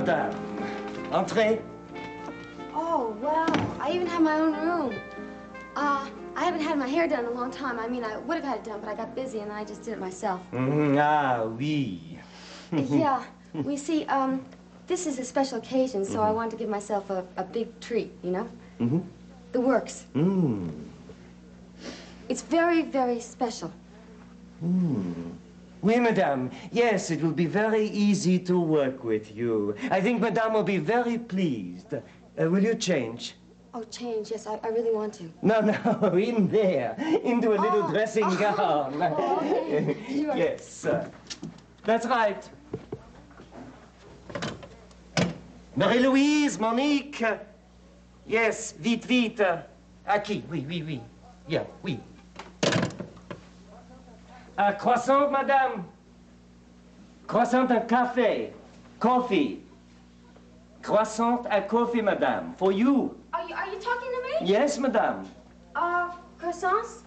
madame. Entrez. Oh, wow. I even have my own room. I haven't had my hair done in a long time. I mean, I would have had it done, but I got busy and I just did it myself. Ah, oui. Yeah. We see, this is a special occasion, so I wanted to give myself a big treat, you know? The works. It's very, very special. Oui, madame. Yes, it will be very easy to work with you. I think madame will be very pleased. Will you change? Oh, change, yes, I really want to. No, no, in there, into a little dressing gown. Oh, okay. Sure. Yes, that's right. Marie-Louise, Monique. Yes, vite, vite. À qui? Oui, oui, oui. Yeah, oui. Croissant, madame. Croissant and café. Coffee. Croissant and coffee, madame. For you. Are you talking to me? Yes, madame. Croissants?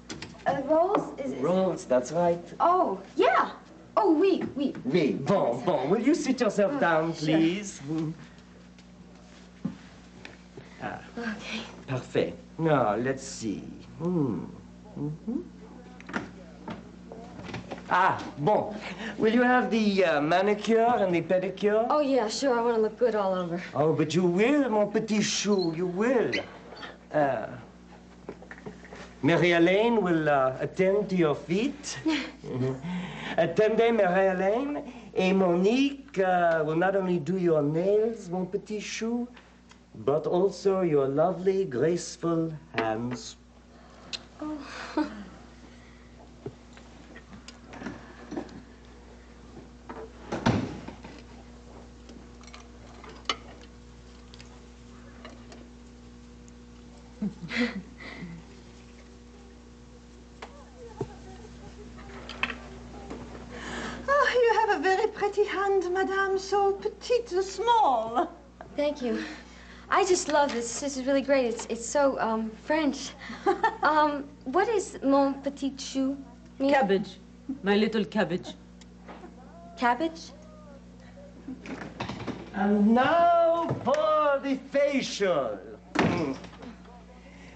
Rolls? Rolls, that's right. Oh, yeah. Oh, oui, oui. Oui, bon, bon. Will you sit yourself down, please? Sure. Okay. Parfait. Now, let's see. Ah, bon. Will you have the manicure and the pedicure? Oh, yeah, sure. I want to look good all over. Oh, but you will, mon petit chou, you will. Marie-Hélène will attend to your feet. Attendez, Marie-Hélène. Et Monique will not only do your nails, mon petit chou, but also your lovely, graceful hands. Oh. You have a very pretty hand, madame, so petite, small. Thank you. I just love this. This is really great. It's so, French. What is mon petit chou mean? Cabbage. My little cabbage. Cabbage? And now for the facial.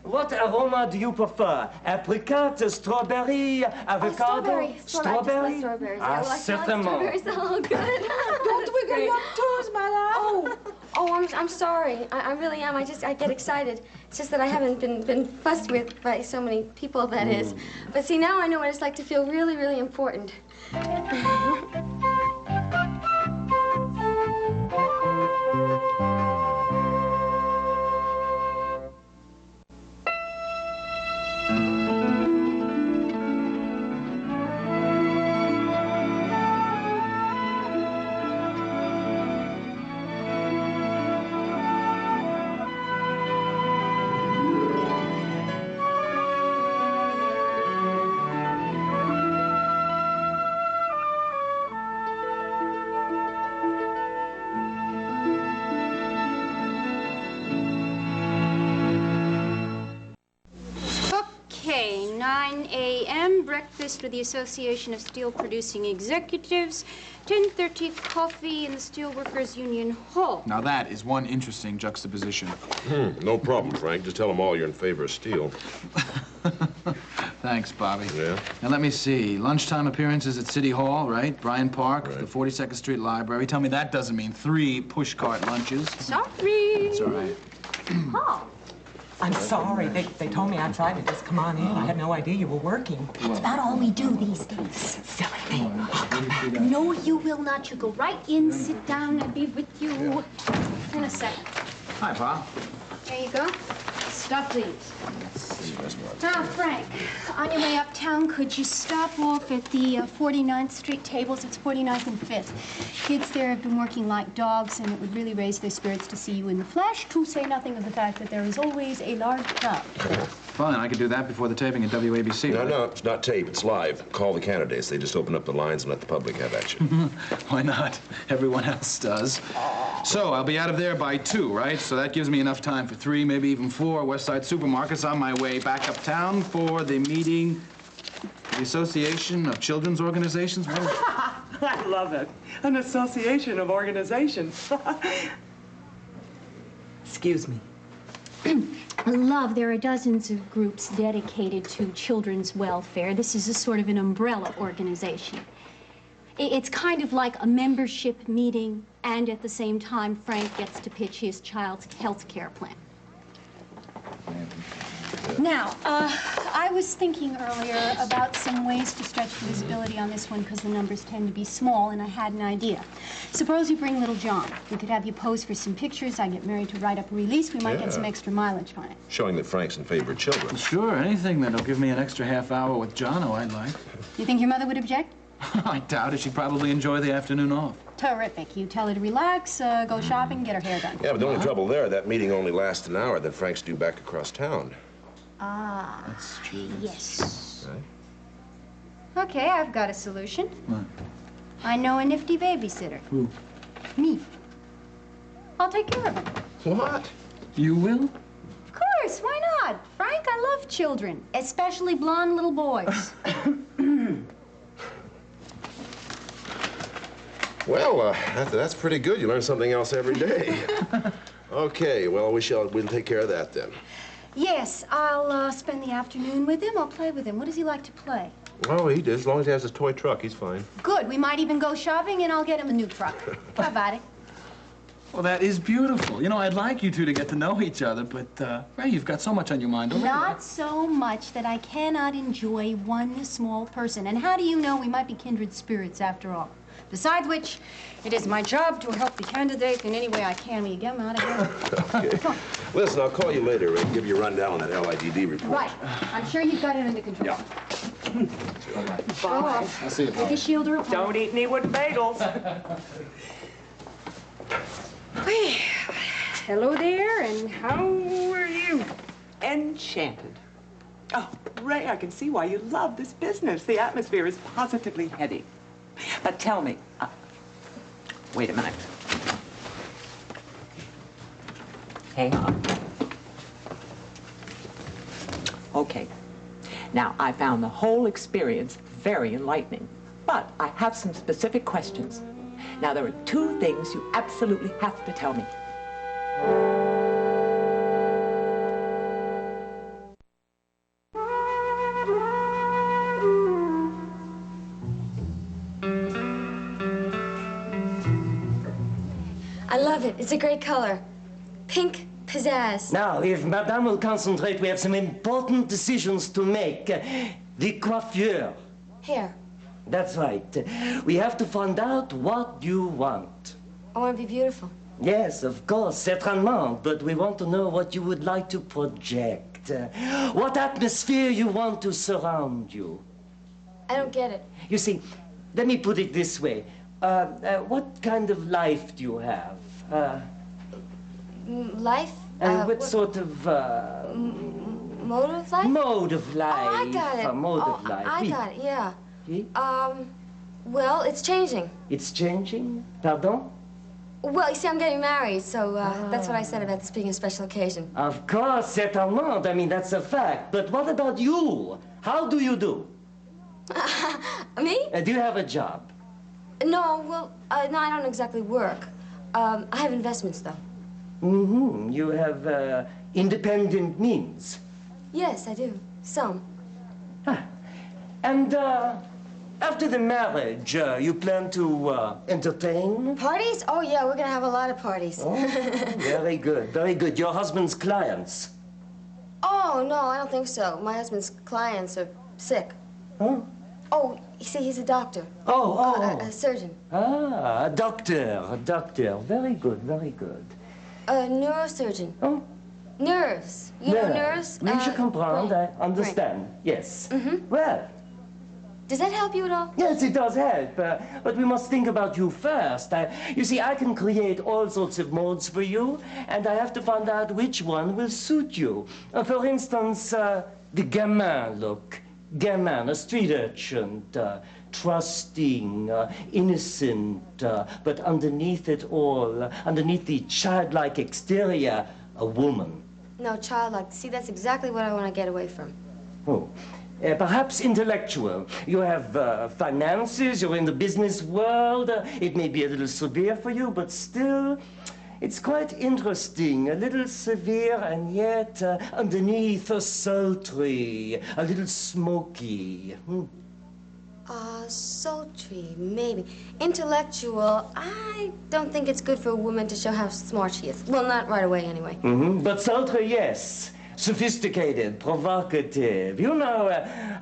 What aroma do you prefer? Apricot, strawberry, avocado? Strawberry. Strawberries. Ah, certainement. Strawberries. Oh, good. Don't wiggle your toes, madame. Oh, I'm sorry. I really am. I get excited. It's just that I haven't been fussed with by so many people, that is. But see, now I know what it's like to feel really, really important. Okay, 9 a.m. breakfast for the Association of Steel Producing Executives. 10:30 coffee in the Steelworkers Union Hall. Now that is one interesting juxtaposition. No problem, Frank. Just tell them all you're in favor of steel. Thanks, Bobby. Yeah? Now let me see. Lunchtime appearances at City Hall, right? Bryant Park, Right. the 42nd Street Library. Tell me that doesn't mean 3 pushcart lunches. Sorry. It's all right. Paul. I'm sorry. They told me I tried to just come on in. I had no idea you were working. That's about all we do these days. Silly thing. I'll come back. No, you will not. You go right in, sit down, and be with you. In a second. Hi, Pa. There you go. Stop, please. Now, Frank, on your way uptown, could you stop off at the 49th Street tables? It's 49th and 5th. Kids there have been working like dogs, and it would really raise their spirits to see you in the flesh, to say nothing of the fact that there is always a large crowd. Fine, I could do that before the taping at WABC. No, right? no, it's not tape. It's live. Call the candidates. They just open up the lines and let the public have at you. Why not? Everyone else does. So I'll be out of there by 2, right? So that gives me enough time for 3, maybe even 4 West Side supermarkets on my way back uptown for the meeting, the Association of Children's Organizations. What is it? I love it. An association of organizations. Excuse me. Love, there are dozens of groups dedicated to children's welfare. This is a sort of an umbrella organization. It's kind of like a membership meeting, and at the same time, Frank gets to pitch his child's health care plan. Now, I was thinking earlier about some ways to stretch the visibility on this one because the numbers tend to be small, and I had an idea. Suppose you bring little John. We could have you pose for some pictures. I get married to write up a release. We might get some extra mileage on it. Showing that Frank's in favor of children. Sure, anything that'll give me an extra half hour with Jono, I'd like. You think your mother would object? I doubt it. She'd probably enjoy the afternoon off. Terrific. You tell her to relax, go shopping, get her hair done. Yeah, but the only trouble there, that meeting only lasts an hour, then Frank's due back across town. Ah, that's true. Yes. Right. Okay, I've got a solution. What? I know a nifty babysitter. Who? Me. I'll take care of him. What? You will? Of course, why not? Frank, I love children, especially blonde little boys. Well, that's pretty good. You learn something else every day. Okay, well, we'll take care of that then. Yes, I'll spend the afternoon with him. I'll play with him. What does he like to play? Oh, he does. As long as he has his toy truck, he's fine. Good. We might even go shopping, and I'll get him a new truck. How about it? Well, that is beautiful. You know, I'd like you two to get to know each other, but, Ray, you've got so much on your mind already. Not so much that I cannot enjoy one small person. And how do you know we might be kindred spirits after all? Besides which, it is my job to help the candidate in any way I can. Will you get him out of here? Okay. Come on. Listen, I'll call you later and give you a rundown on that LIDD report. Right. I'm sure you've got it under control. Yeah. Go off. I'll see you, Take a shield or a pole. Don't eat any wooden bagels. Hello there, and how are you? Enchanted. Oh, Ray, I can see why you love this business. The atmosphere is positively heady. But tell me, wait a minute. Hang on. Okay. Now, I found the whole experience very enlightening, but I have some specific questions. Now, there are two things you absolutely have to tell me. I love it. It's a great color. Pink pizzazz. Now, if Madame will concentrate, we have some important decisions to make. The coiffure. Hair. That's right. We have to find out what you want. I want to be beautiful. Yes, of course, certainement, but we want to know what you would like to project. What atmosphere you want to surround you. I don't get it. You see, let me put it this way. What kind of life do you have? Life? What sort of... mode of life? Mode of life. Oh, I got it. Mode of life. I Oui. got it, yeah. Oui? Well, it's changing. It's changing? Pardon? Well, you see, I'm getting married, so that's what I said about this being a special occasion. Of course, certainement. I mean, that's a fact. But what about you? How do you do? Me? Do you have a job? No, well, no, I don't exactly work. I have investments, though. Mm-hmm. You have independent means. Yes, I do. Some. Ah. And after the marriage, you plan to entertain? Parties? Oh, yeah, we're gonna have a lot of parties. Oh, very good, very good. Your husband's clients? Oh, no, I don't think so. My husband's clients are sick. Huh? Oh, you see, he's a doctor. Oh. A surgeon. Ah, a doctor. Very good, very good. A neurosurgeon. Oh? Nerves. You know nerves? Oui, je comprends. Right. I understand. Yes. Mm-hmm. Well. Does that help you at all? Yes, it does help. But we must think about you first. You see, I can create all sorts of modes for you, and I have to find out which one will suit you. For instance, the gamin look. Gamin, a street urchin, trusting, innocent, but underneath it all, underneath the childlike exterior, a woman. No, childlike. See, that's exactly what I want to get away from. Oh, Perhaps intellectual. You have finances, you're in the business world. It may be a little severe for you, but still, it's quite interesting. A little severe and yet underneath sultry, a little smoky. Sultry, maybe. Intellectual, I don't think it's good for a woman to show how smart she is. Well, not right away, anyway. But sultry, yes. Sophisticated, provocative. You know,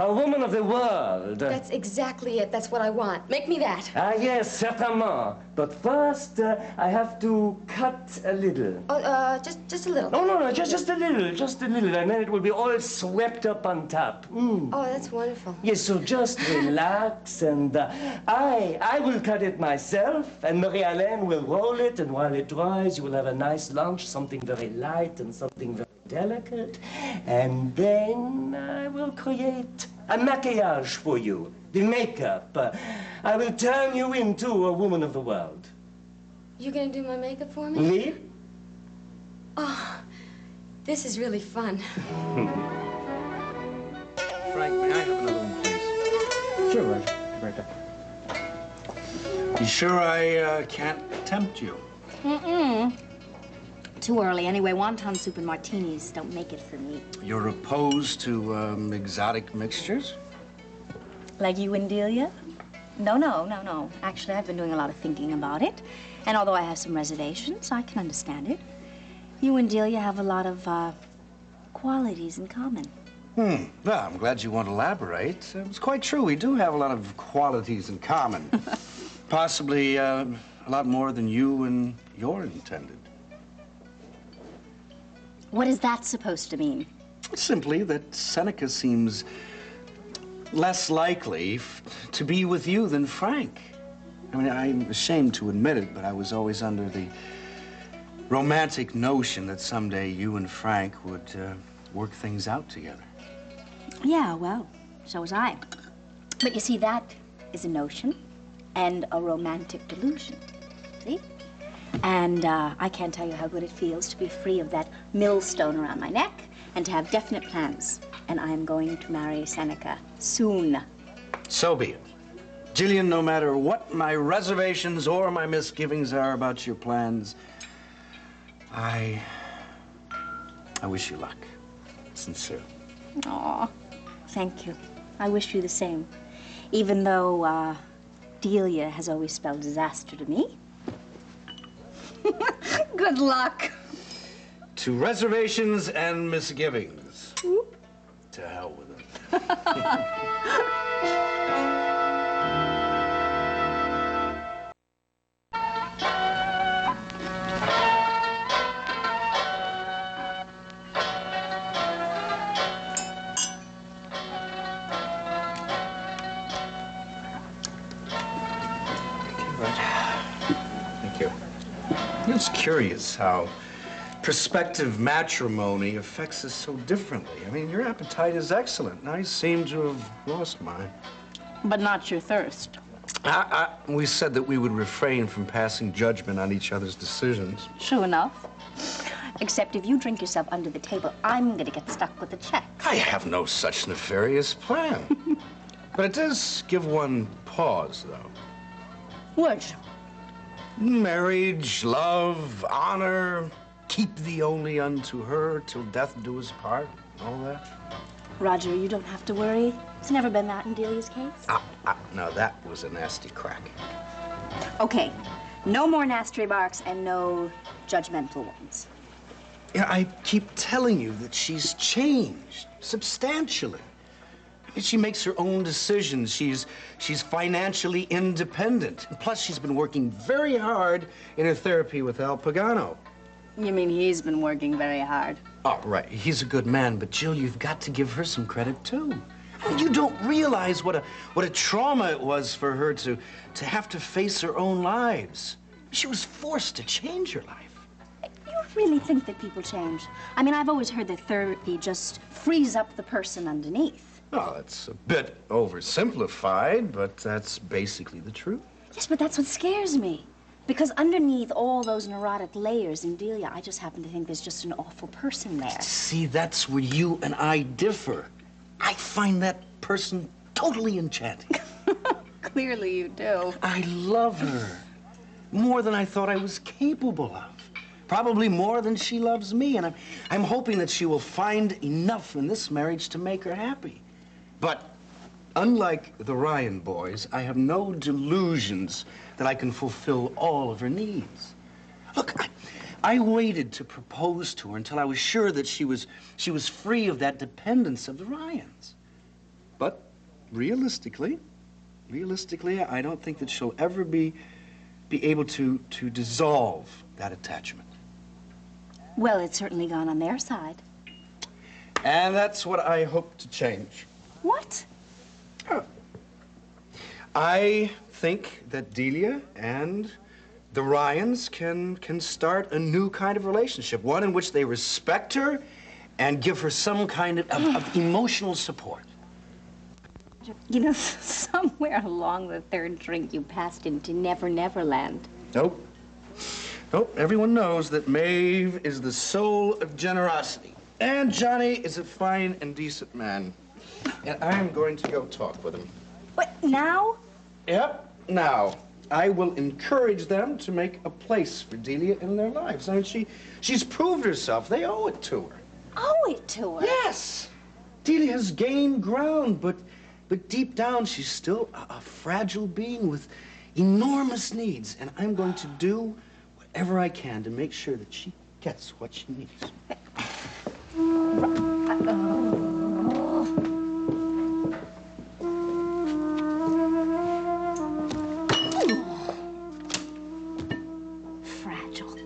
a woman of the world. That's exactly it. That's what I want. Make me that. Ah, yes, certainement. But first, I have to cut a little. Oh, just a little. Oh, no, just a little, and then it will be all swept up on top. Oh, that's wonderful. Yes, so just relax, and I will cut it myself, and Marie-Hélène will roll it, and while it dries, you will have a nice lunch, something very light and something very delicate, and then I will create a maquillage for you, the makeup. I will turn you into a woman of the world. You gonna do my makeup for me? Me? Oh, this is really fun. Frank, may I have another one, please? Sure, right there. You sure I can't tempt you? Too early. Anyway, wonton soup and martinis don't make it for me. You're opposed to exotic mixtures? Like you and Delia? No. Actually, I've been doing a lot of thinking about it. And although I have some reservations, I can understand it. You and Delia have a lot of qualities in common. Well, I'm glad you want to elaborate. It's quite true. We do have a lot of qualities in common. Possibly a lot more than you and your intended. What is that supposed to mean? Simply that Seneca seems less likely to be with you than Frank. I mean, I'm ashamed to admit it, but I was always under the romantic notion that someday you and Frank would work things out together. Yeah, well, so was I. But you see, that is a notion and a romantic delusion. See? And I can't tell you how good it feels to be free of that millstone around my neck and to have definite plans. And I'm going to marry Seneca soon. So be it. Jillian, no matter what my reservations or my misgivings are about your plans, I wish you luck. Sincerely. Aw, thank you. I wish you the same. Even though Delia has always spelled disaster to me. Good luck. To reservations and misgivings. To hell with it. Thank you. It's curious how prospective matrimony affects us so differently. I mean, your appetite is excellent. I seem to have lost mine. But not your thirst. We said that we would refrain from passing judgment on each other's decisions. True enough. Except if you drink yourself under the table, I'm gonna get stuck with the check. I have no such nefarious plan. But it does give one pause, though. Which? Marriage, love, honor, keep thee only unto her till death do us part, all that. Roger, you don't have to worry. It's never been that in Delia's case. Now that was a nasty crack. Okay, no more nasty remarks and no judgmental ones. Yeah, I keep telling you that she's changed substantially. She makes her own decisions. She's financially independent. And plus, she's been working very hard in her therapy with Al Pagano. You mean he's been working very hard? Oh, right. He's a good man, but Jill, you've got to give her some credit too. I mean, you don't realize what a trauma it was for her to have to face her own lives. She was forced to change her life. You really think that people change? I mean, I've always heard that therapy just frees up the person underneath. Well, that's a bit oversimplified, but that's basically the truth. Yes, but that's what scares me. Because underneath all those neurotic layers in Delia, I just happen to think there's just an awful person there. See, that's where you and I differ. I find that person totally enchanting. Clearly you do. I love her more than I thought I was capable of. Probably more than she loves me, and I'm hoping that she will find enough in this marriage to make her happy. But unlike the Ryan boys, I have no delusions that I can fulfill all of her needs. Look, I waited to propose to her until I was sure that she was free of that dependence of the Ryans. But realistically, I don't think that she'll ever be able to dissolve that attachment. Well, it's certainly gone on their side. And that's what I hope to change. What? I think that Delia and the Ryans can start a new kind of relationship, one in which they respect her and give her some kind of emotional support. You know, somewhere along the third drink, you passed into Never Never Land. Nope. Everyone knows that Maeve is the soul of generosity. And Johnny is a fine and decent man. And I'm going to go talk with him. What, now? Yep, now. I will encourage them to make a place for Delia in their lives. I mean, she's proved herself. They owe it to her. Owe it to her? Yes. Delia has gained ground, but deep down, she's still a fragile being with enormous needs. And I'm going to do whatever I can to make sure that she gets what she needs. Fragile.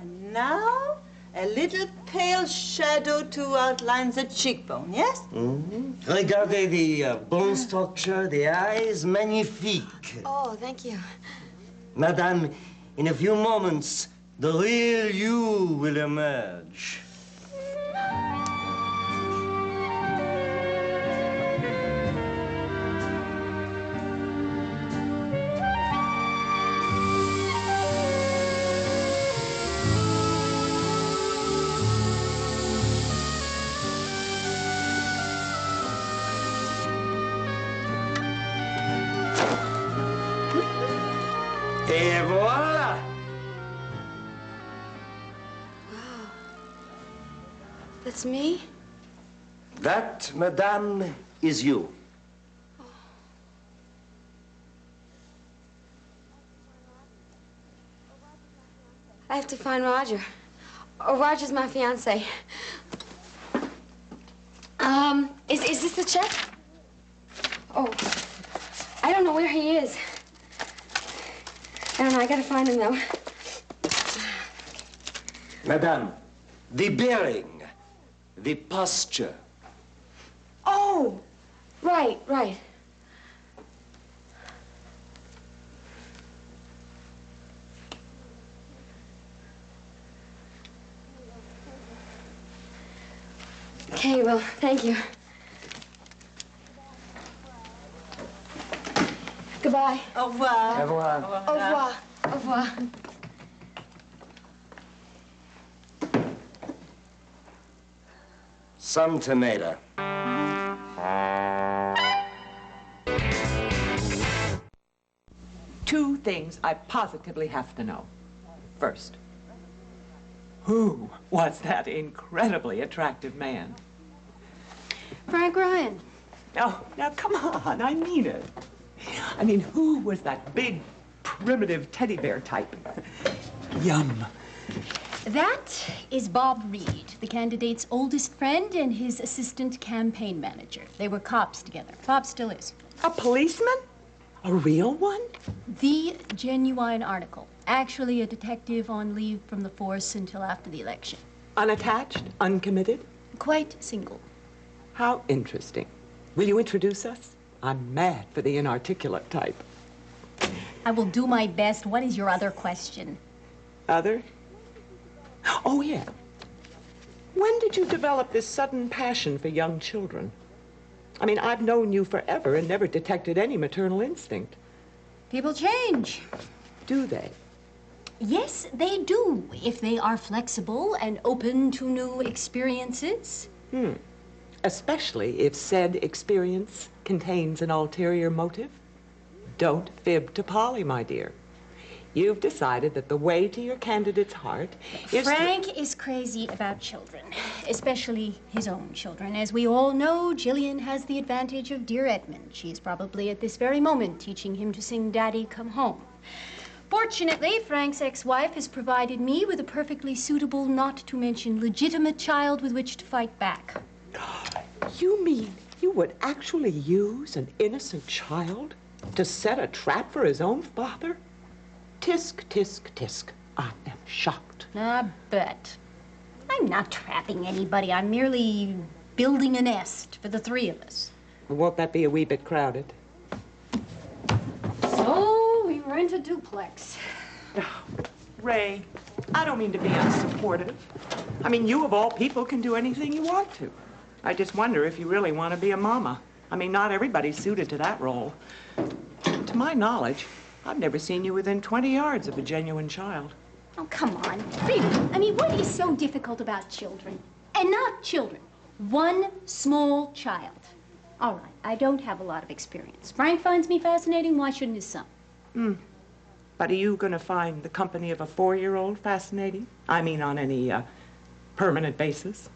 And now, a little pale shadow to outline the cheekbone, yes? Mm-hmm. Regardez the bone structure, the eyes, magnifique. Oh, thank you. Madame, in a few moments, the real you will emerge. Et voilà! Wow. That's me? That, madame, is you. I have to find Roger. Oh, Roger's my fiancé. Is this the check? Oh, I don't know where he is. I don't know, I gotta find him, though. Madame, the bearing, the posture. Oh, right. Okay, well, thank you. Goodbye. Au revoir. Au revoir. Au revoir. Au revoir. Some tomato. Two things I positively have to know. First, who was that incredibly attractive man? Frank Ryan. Oh, now come on, I mean it. I mean, who was that big, primitive teddy bear type? Yum. That is Bob Reed, the candidate's oldest friend and his assistant campaign manager. They were cops together. Bob still is. A policeman? A real one? The genuine article. Actually a detective on leave from the force until after the election. Unattached? Uncommitted? Quite single. How interesting. Will you introduce us? I'm mad for the inarticulate type. I will do my best. What is your other question? Other? Oh, yeah. When did you develop this sudden passion for young children? I mean, I've known you forever and never detected any maternal instinct. People change. Do they? Yes, they do, if they are flexible and open to new experiences. Especially if said experience contains an ulterior motive. Don't fib to Polly, my dear. You've decided that the way to your candidate's heart is... Frank is crazy about children, especially his own children. As we all know, Jillian has the advantage of dear Edmund. She's probably at this very moment teaching him to sing Daddy Come Home. Fortunately, Frank's ex-wife has provided me with a perfectly suitable, not to mention legitimate child with which to fight back. You mean you would actually use an innocent child to set a trap for his own father? Tisk, tisk, tisk. I am shocked. I bet. I'm not trapping anybody. I'm merely building a nest for the three of us. Won't that be a wee bit crowded? So, we rent a duplex. Ray, I don't mean to be unsupportive. I mean, you of all people can do anything you want to. I just wonder if you really want to be a mama. I mean, not everybody's suited to that role. To my knowledge, I've never seen you within 20 yards of a genuine child. Oh, come on. Really? I mean, what is so difficult about children? And not children. One small child. All right, I don't have a lot of experience. Frank finds me fascinating. Why shouldn't his son? But are you going to find the company of a 4-year-old fascinating? I mean, on any permanent basis?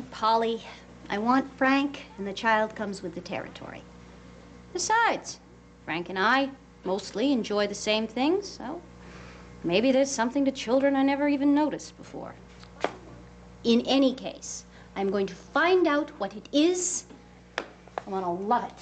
Polly, I want Frank, and the child comes with the territory. Besides, Frank and I mostly enjoy the same things, so maybe there's something to children I never even noticed before. In any case, I'm going to find out what it is. I'm gonna love it.